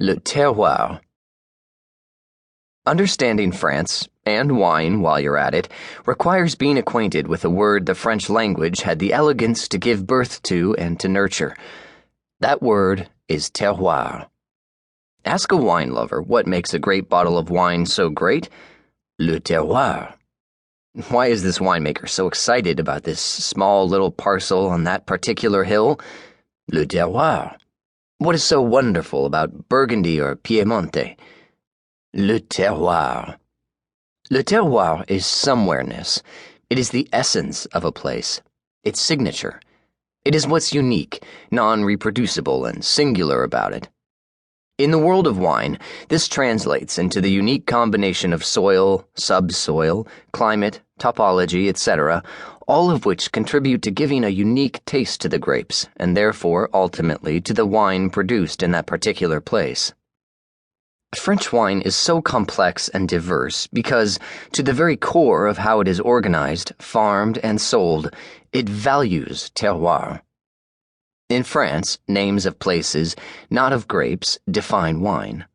Le terroir. Understanding France, and wine while you're at it, requires being acquainted with a word the French language had the elegance to give birth to and to nurture. That word is terroir. Ask a wine lover what makes a great bottle of wine so great. Le terroir. Why is this winemaker so excited about this small little parcel on that particular hill? Le terroir. What is so wonderful about Burgundy or Piemonte? Le terroir. Le terroir is somewhereness. It is the essence of a place, its signature. It is what's unique, non-reproducible, and singular about it. In the world of wine, this translates into the unique combination of soil, subsoil, climate, topology, etc., all of which contribute to giving a unique taste to the grapes, and therefore, ultimately, to the wine produced in that particular place. French wine is so complex and diverse because, to the very core of how it is organized, farmed, and sold, it values terroir. In France, names of places, not of grapes, define wine.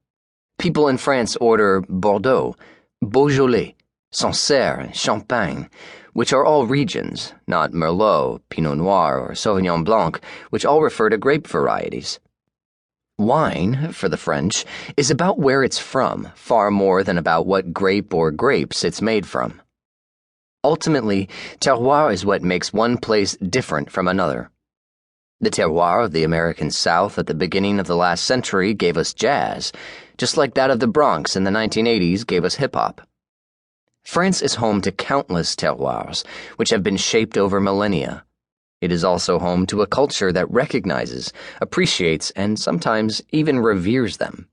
People in France order Bordeaux, Beaujolais, Sancerre, and Champagne, which are all regions, not Merlot, Pinot Noir, or Sauvignon Blanc, which all refer to grape varieties. Wine, for the French, is about where it's from, far more than about what grape or grapes it's made from. Ultimately, terroir is what makes one place different from another. The terroir of the American South at the beginning of the last century gave us jazz, just like that of the Bronx in the 1980s gave us hip-hop. France is home to countless terroirs, which have been shaped over millennia. It is also home to a culture that recognizes, appreciates, and sometimes even reveres them.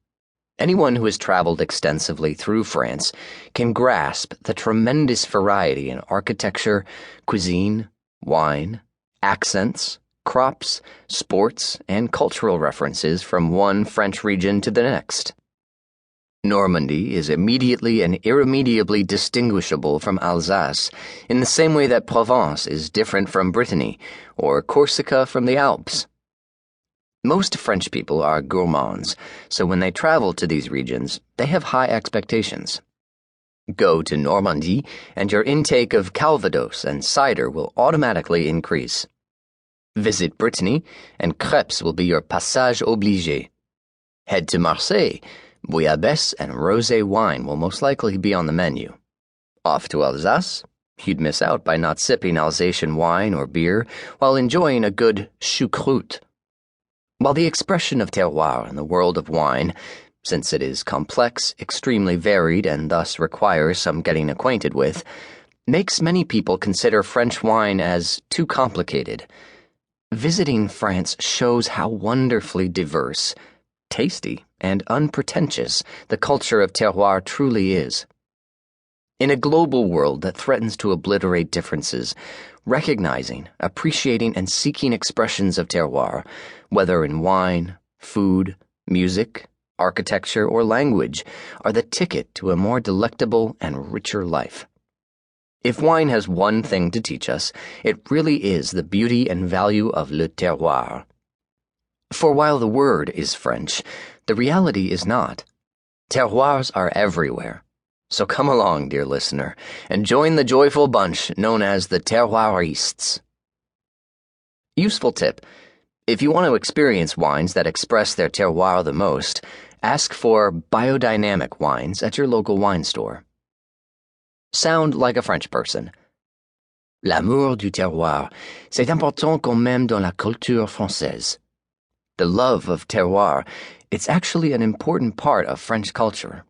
Anyone who has traveled extensively through France can grasp the tremendous variety in architecture, cuisine, wine, accents, crops, sports, and cultural references from one French region to the next. Normandy is immediately and irremediably distinguishable from Alsace, in the same way that Provence is different from Brittany, or Corsica from the Alps. Most French people are gourmands, so when they travel to these regions, they have high expectations. Go to Normandy, and your intake of Calvados and cider will automatically increase. Visit Brittany, and crêpes will be your passage obligé. Head to Marseille. Bouillabaisse and rosé wine will most likely be on the menu. Off to Alsace, you'd miss out by not sipping Alsatian wine or beer while enjoying a good choucroute. While the expression of terroir in the world of wine, since it is complex, extremely varied, and thus requires some getting acquainted with, makes many people consider French wine as too complicated. Visiting France shows how wonderfully diverse, tasty, and unpretentious the culture of terroir truly is. In a global world that threatens to obliterate differences, recognizing, appreciating, and seeking expressions of terroir, whether in wine, food, music, architecture, or language, are the ticket to a more delectable and richer life. If wine has one thing to teach us, it really is the beauty and value of le terroir. For while the word is French, the reality is not. Terroirs are everywhere. So come along, dear listener, and join the joyful bunch known as the terroirists. Useful tip: if you want to experience wines that express their terroir the most, ask for biodynamic wines at your local wine store. Sound like a French person. L'amour du terroir, c'est important quand même dans la culture française. The love of terroir, it's actually an important part of French culture.